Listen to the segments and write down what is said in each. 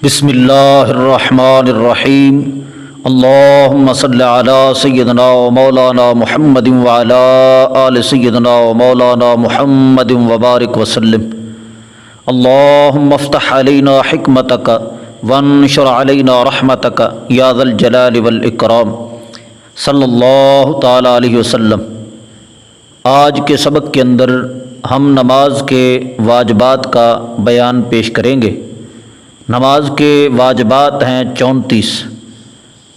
بسم اللہ الرحمن الرحیم اللہم صلی علی سیدنا و مولانا محمد وعلی آل سیدنا و مولانا محمد وبارک وسلم اللہم افتح علینا حکمتک وانشر علینا رحمتک یا ذا الجلال والاکرام صلی اللہ تعالی علیہ وسلم۔ آج کے سبق کے اندر ہم نماز کے واجبات کا بیان پیش کریں گے۔ نماز کے واجبات ہیں 34۔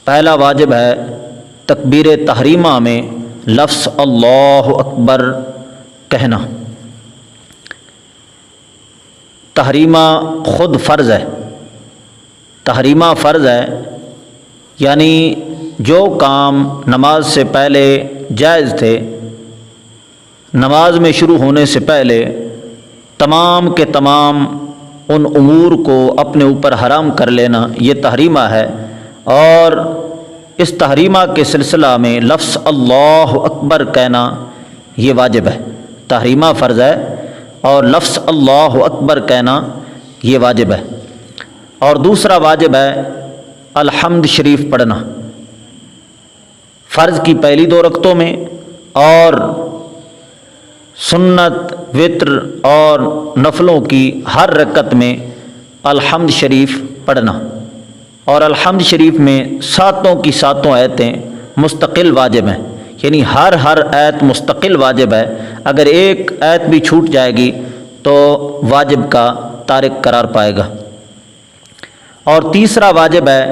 پہلا واجب ہے تکبیر تحریمہ میں لفظ اللہ اکبر کہنا۔ تحریمہ خود فرض ہے، تحریمہ فرض ہے، یعنی جو کام نماز سے پہلے جائز تھے، نماز میں شروع ہونے سے پہلے تمام کے تمام ان امور کو اپنے اوپر حرام کر لینا یہ تحریمہ ہے، اور اس تحریمہ کے سلسلہ میں لفظ اللہ اکبر کہنا یہ واجب ہے۔ تحریمہ فرض ہے اور لفظ اللہ اکبر کہنا یہ واجب ہے۔ اور دوسرا واجب ہے الحمد شریف پڑھنا، فرض کی پہلی 2 رکعتوں میں اور سنت، وتر اور نفلوں کی ہر رکعت میں الحمد شریف پڑھنا۔ اور الحمد شریف میں 7 کی 7 آیتیں مستقل واجب ہیں، یعنی ہر آیت مستقل واجب ہے۔ اگر ایک آیت بھی چھوٹ جائے گی تو واجب کا تارک قرار پائے گا۔ اور تیسرا واجب ہے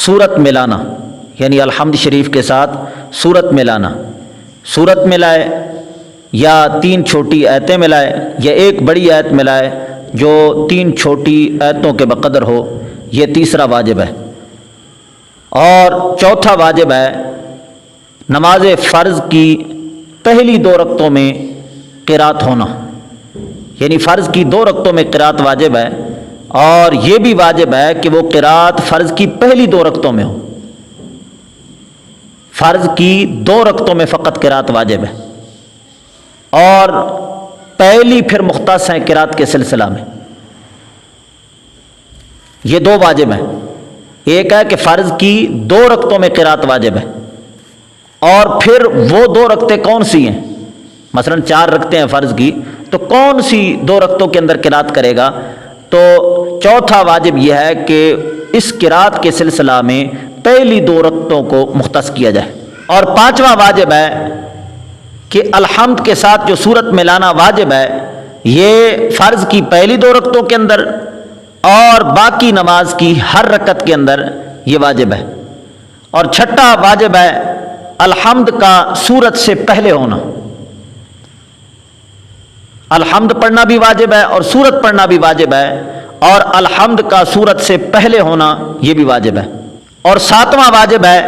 سورت ملانا، یعنی الحمد شریف کے ساتھ سورت ملانا۔ سورت ملائے یا 3 چھوٹی آیتیں ملائے یا ایک بڑی آیت ملائے جو 3 چھوٹی آیتوں کے بقدر ہو، یہ تیسرا واجب ہے۔ اور چوتھا واجب ہے نماز فرض کی پہلی 2 رکعتوں میں قرات ہونا، یعنی فرض کی 2 رکعتوں میں قرات واجب ہے، اور یہ بھی واجب ہے کہ وہ قرات فرض کی پہلی 2 رکعتوں میں ہو۔ فرض کی 2 رکعتوں میں فقط قرات واجب ہے، اور پہلی پھر مختص ہیں قرات کے سلسلہ میں۔ یہ 2 واجب ہیں، ایک ہے کہ فرض کی 2 رکعتوں میں قرات واجب ہے، اور پھر وہ 2 رکعتیں کون سی ہیں؟ مثلا 4 رکعتیں ہیں فرض کی، تو کون سی 2 رکعتوں کے اندر قرات کرے گا؟ تو چوتھا واجب یہ ہے کہ اس قرات کے سلسلہ میں پہلی 2 رکعتوں کو مختص کیا جائے۔ اور 5واں واجب ہے کہ الحمد کے ساتھ جو سورت ملانا واجب ہے، یہ فرض کی پہلی 2 رکعتوں کے اندر اور باقی نماز کی ہر رکعت کے اندر یہ واجب ہے۔ اور 6واں واجب ہے الحمد کا سورت سے پہلے ہونا۔ الحمد پڑھنا بھی واجب ہے اور سورت پڑھنا بھی واجب ہے، اور الحمد کا سورت سے پہلے ہونا یہ بھی واجب ہے۔ اور 7واں واجب ہے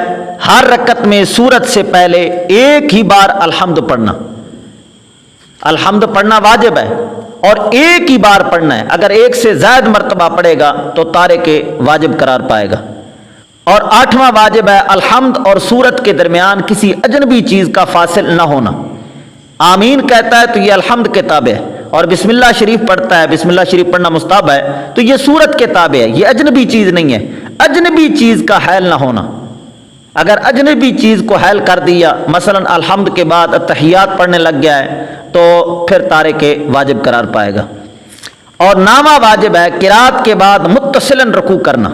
ہر رکعت میں سورت سے پہلے ایک ہی بار الحمد پڑھنا۔ الحمد پڑھنا واجب ہے اور ایک ہی بار پڑھنا ہے، اگر ایک سے زائد مرتبہ پڑھے گا تو تارک واجب قرار پائے گا۔ اور 8واں واجب ہے الحمد اور سورت کے درمیان کسی اجنبی چیز کا فاصل نہ ہونا۔ آمین کہتا ہے تو یہ الحمد کے تابع ہے، اور بسم اللہ شریف پڑھتا ہے، بسم اللہ شریف پڑھنا مستحب ہے، تو یہ سورت کے تابع ہے، یہ اجنبی چیز نہیں ہے۔ اجنبی چیز کا حائل نہ ہونا، اگر اجنبی چیز کو حائل کر دیا، مثلا الحمد کے بعد التحیات پڑھنے لگ گیا ہے، تو پھر تارک واجب قرار پائے گا۔ اور 9واں واجب ہے قرات کے بعد متصلاً رکوع کرنا۔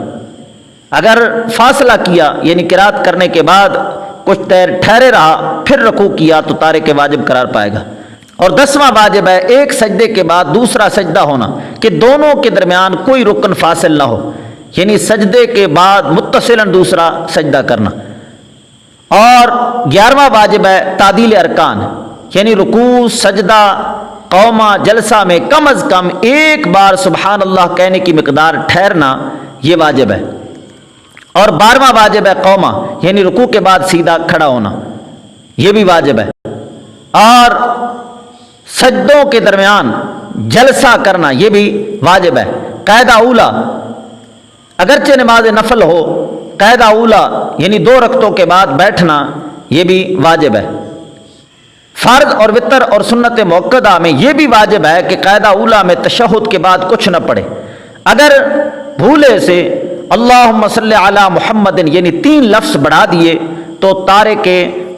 اگر فاصلہ کیا، یعنی قرات کرنے کے بعد کچھ دیر ٹھہرے رہا پھر رکوع کیا، تو تارک واجب قرار پائے گا۔ اور 10واں واجب ہے ایک سجدے کے بعد دوسرا سجدہ ہونا، کہ دونوں کے درمیان کوئی رکن فاصل نہ ہو، یعنی سجدے کے بعد متصلاً دوسرا سجدہ کرنا۔ اور 11واں واجب ہے تعدیل ارکان، یعنی رکوع، سجدہ، قومہ، جلسہ میں کم از کم ایک بار سبحان اللہ کہنے کی مقدار ٹھہرنا یہ واجب ہے۔ اور 12واں واجب ہے قومہ، یعنی رکوع کے بعد سیدھا کھڑا ہونا، یہ بھی واجب ہے۔ اور سجدوں کے درمیان جلسہ کرنا یہ بھی واجب ہے۔ قاعدہ اولا، اگرچہ نماز نفل ہو، قاعدہ اولا یعنی 2 رکعتوں کے بعد بیٹھنا یہ بھی واجب ہے۔ فرض اور وتر اور سنت موقدہ میں یہ بھی واجب ہے کہ قاعدہ اولا میں تشہد کے بعد کچھ نہ پڑھے۔ اگر بھولے سے اللہم صلی علی محمد یعنی 3 لفظ بڑھا دیے تو تارک کے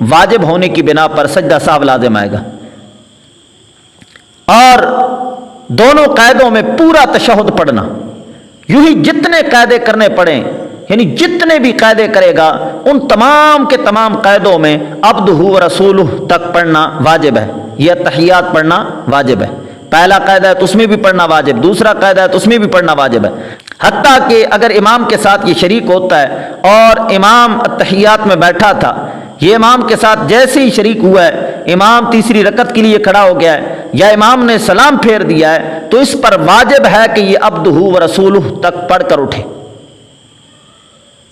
واجب ہونے کی بنا پر سجدہ سہو لازم آئے گا۔ اور دونوں قاعدوں میں پورا تشہد پڑھنا، یوں ہی جتنے قاعدے کرنے پڑیں، یعنی جتنے بھی قاعدے کرے گا ان تمام کے تمام قاعدوں میں عبدہ و رسولہ تک پڑھنا واجب ہے، یہ تحیات پڑھنا واجب ہے۔ پہلا قاعدہ ہے تو اس میں بھی پڑھنا واجب، دوسرا قاعدہ ہے تو اس میں بھی پڑھنا واجب ہے، حتیٰ کہ اگر امام کے ساتھ یہ شریک ہوتا ہے اور امام تحیات میں بیٹھا تھا، یہ امام کے ساتھ جیسے ہی شریک ہوا ہے، امام تیسری رکعت کے لیے کھڑا ہو گیا ہے یا امام نے سلام پھیر دیا ہے، تو اس پر واجب ہے کہ یہ عبدہ و رسولہ تک پڑھ کر اٹھے۔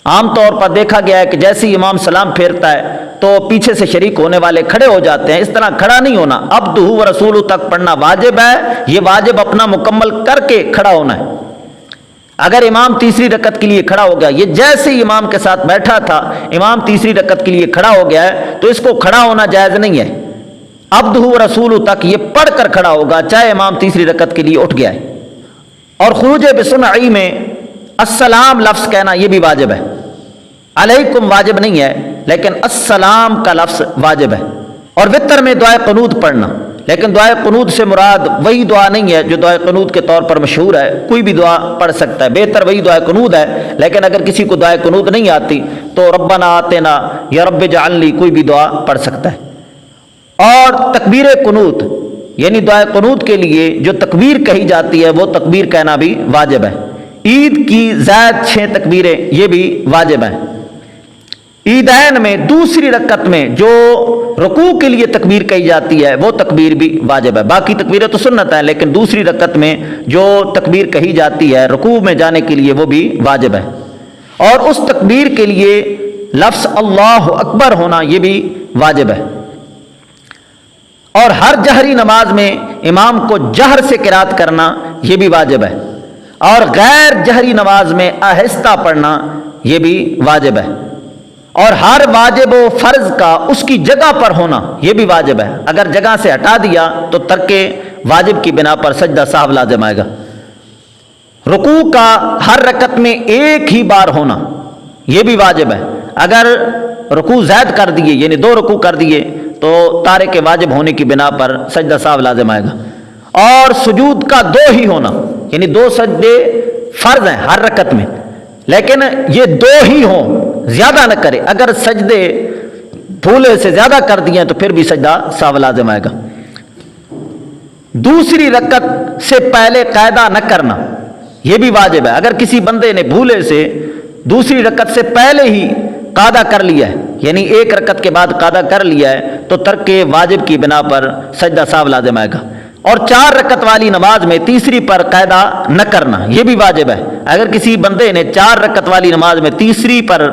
عام طور پر دیکھا گیا ہے کہ جیسے ہی امام سلام پھیرتا ہے تو پیچھے سے شریک ہونے والے کھڑے ہو جاتے ہیں، اس طرح کھڑا نہیں ہونا، عبدہ و رسولہ تک پڑھنا واجب ہے، یہ واجب اپنا مکمل کر کے کھڑا ہونا ہے۔ اگر امام تیسری رکعت کے لیے کھڑا ہو گیا، یہ جیسے ہی امام کے ساتھ بیٹھا تھا، امام تیسری رکعت کے لیے کھڑا ہو گیا ہے تو اس کو کھڑا ہونا جائز نہیں ہے، عبدہ و رسولہ تک یہ پڑھ کر کھڑا ہوگا چاہے امام تیسری رکعت کے لیے اٹھ گیا ہے۔ اور خروج بسنعی میں السلام لفظ کہنا یہ بھی واجب ہے، علیکم واجب نہیں ہے لیکن السلام کا لفظ واجب ہے۔ اور وتر میں دعائے قنوت پڑھنا، لیکن دعائے قنوت سے مراد وہی دعا نہیں ہے جو دعائے قنوت کے طور پر مشہور ہے، کوئی بھی دعا پڑھ سکتا ہے، بہتر وہی دعائے قنوت ہے، لیکن اگر کسی کو دعائے قنوت نہیں آتی تو ربنا آتنا یا رب اجعلنی کوئی بھی دعا پڑھ سکتا ہے۔ اور تکبیر قنوت یعنی دعائے قنوت کے لیے جو تکبیر کہی جاتی ہے وہ تکبیر کہنا بھی واجب ہے۔ عید کی زائد 6 تکبیریں یہ بھی واجب ہیں۔ عیدین میں دوسری رکعت میں جو رکوع کے لیے تکبیر کہی جاتی ہے وہ تکبیر بھی واجب ہے، باقی تکبیریں تو سنت ہیں لیکن دوسری رکعت میں جو تکبیر کہی جاتی ہے رکوع میں جانے کے لیے وہ بھی واجب ہے۔ اور اس تکبیر کے لیے لفظ اللہ اکبر ہونا یہ بھی واجب ہے۔ اور ہر جہری نماز میں امام کو جہر سے قرات کرنا یہ بھی واجب ہے، اور غیر جہری نماز میں آہستہ پڑھنا یہ بھی واجب ہے۔ اور ہر واجب و فرض کا اس کی جگہ پر ہونا یہ بھی واجب ہے، اگر جگہ سے ہٹا دیا تو ترک واجب کی بنا پر سجدہ سہو لازم آئے گا۔ رکوع کا ہر رکعت میں ایک ہی بار ہونا یہ بھی واجب ہے، اگر رکوع زائد کر دیے یعنی 2 رکوع کر دیے تو تارک واجب ہونے کی بنا پر سجدہ سہو لازم آئے گا۔ اور سجود کا 2 ہی ہونا یعنی 2 سجدے فرض ہیں ہر رکعت میں، لیکن یہ 2 ہی ہوں، زیادہ نہ کرے، اگر سجدے بھولے سے زیادہ کر دیے تو پھر بھی سجدہ سہو لازم آئے گا۔ دوسری رکعت سے پہلے قاعدہ نہ کرنا یہ بھی واجب ہے، اگر کسی بندے نے بھولے سے دوسری رکعت سے پہلے ہی قاعدہ کر لیا ہے یعنی 1 رکعت کے بعد قاعدہ کر لیا ہے تو ترک واجب کی بنا پر سجدہ سہو لازم آئے گا۔ اور 4 رکعت والی نماز میں تیسری پر قاعدہ نہ کرنا یہ بھی واجب ہے، اگر کسی بندے نے 4 رکعت والی نماز میں تیسری پر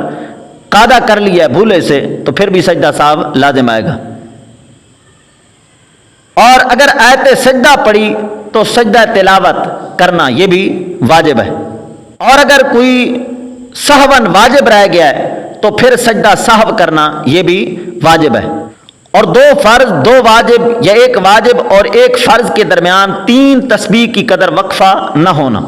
قاعدہ کر لیا ہے بھولے سے تو پھر بھی سجدہ سہو لازم آئے گا۔ اور اگر آیت سجدہ پڑھی تو سجدہ تلاوت کرنا یہ بھی واجب ہے، اور اگر کوئی سہون واجب رہ گیا ہے تو پھر سجدہ سہو کرنا یہ بھی واجب ہے۔ اور 2 فرض 2 واجب یا 1 واجب اور 1 فرض کے درمیان 3 تسبیح کی قدر وقفہ نہ ہونا،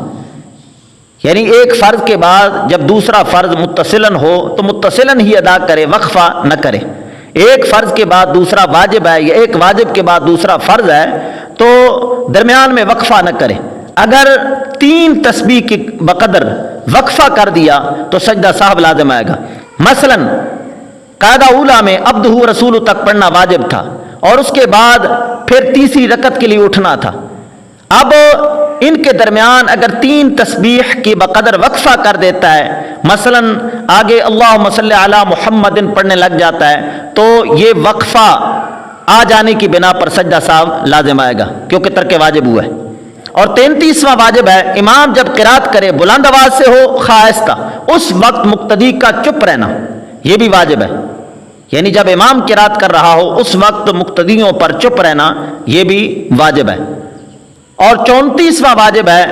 یعنی 1 فرض کے بعد جب دوسرا فرض متصلاً ہو تو متصلاً ہی ادا کرے، وقفہ نہ کرے۔ 1 فرض کے بعد دوسرا واجب ہے یا 1 واجب کے بعد دوسرا فرض ہے تو درمیان میں وقفہ نہ کرے، اگر 3 تسبیح کی بقدر وقفہ کر دیا تو سجدہ سہو لازم آئے گا۔ مثلاً قاعدہ اولا میں عبدہ و رسولہ تک پڑھنا واجب تھا اور اس کے بعد پھر تیسری رکعت کے لیے اٹھنا تھا، اب ان کے درمیان اگر 3 تسبیح کی بقدر وقفہ کر دیتا ہے، مثلا آگے اللہم صلی علی محمد پڑھنے لگ جاتا ہے تو یہ وقفہ آ جانے کی بنا پر سجدہ سہو لازم آئے گا کیونکہ ترک واجب ہوا ہے۔ اور 33واں واجب ہے امام جب قرات کرے بلند آواز سے ہو خاصتا، اس وقت مقتدی کا چپ رہنا یہ بھی واجب ہے، یعنی جب امام قرات کر رہا ہو اس وقت مقتدیوں پر چپ رہنا یہ بھی واجب ہے۔ اور 34واں واجب ہے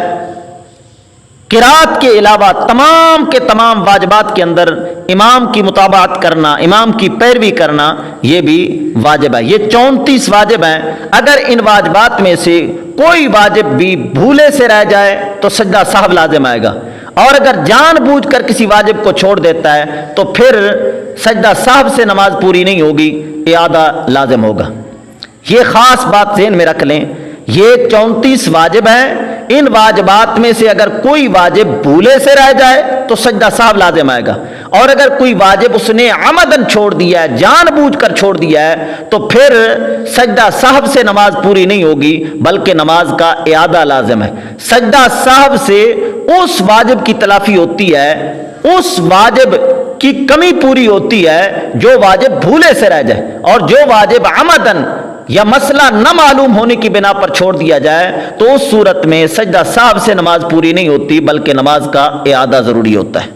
قرات کے علاوہ تمام کے تمام واجبات کے اندر امام کی مطابقت کرنا، امام کی پیروی کرنا یہ بھی واجب ہے۔ یہ 34 واجب ہیں، اگر ان واجبات میں سے کوئی واجب بھی بھولے سے رہ جائے تو سجدہ سہو لازم آئے گا، اور اگر جان بوجھ کر کسی واجب کو چھوڑ دیتا ہے تو پھر سجدہ سہو سے نماز پوری نہیں ہوگی، اعادہ لازم ہوگا۔ یہ خاص بات ذہن میں رکھ لیں، یہ 34 واجب ہیں، ان واجبات میں سے اگر کوئی واجب بھولے سے رہ جائے تو سجدہ سہو لازم آئے گا، اور اگر کوئی واجب اس نے عمدن چھوڑ دیا ہے، جان بوجھ کر چھوڑ دیا ہے، تو پھر سجدہ سہو سے نماز پوری نہیں ہوگی بلکہ نماز کا اعادہ لازم ہے۔ سجدہ سہو سے اس واجب کی تلافی ہوتی ہے، اس واجب کی کمی پوری ہوتی ہے جو واجب بھولے سے رہ جائے، اور جو واجب عمدن یا مسئلہ نہ معلوم ہونے کی بنا پر چھوڑ دیا جائے تو اس صورت میں سجدہ سہو سے نماز پوری نہیں ہوتی بلکہ نماز کا اعادہ ضروری ہوتا ہے۔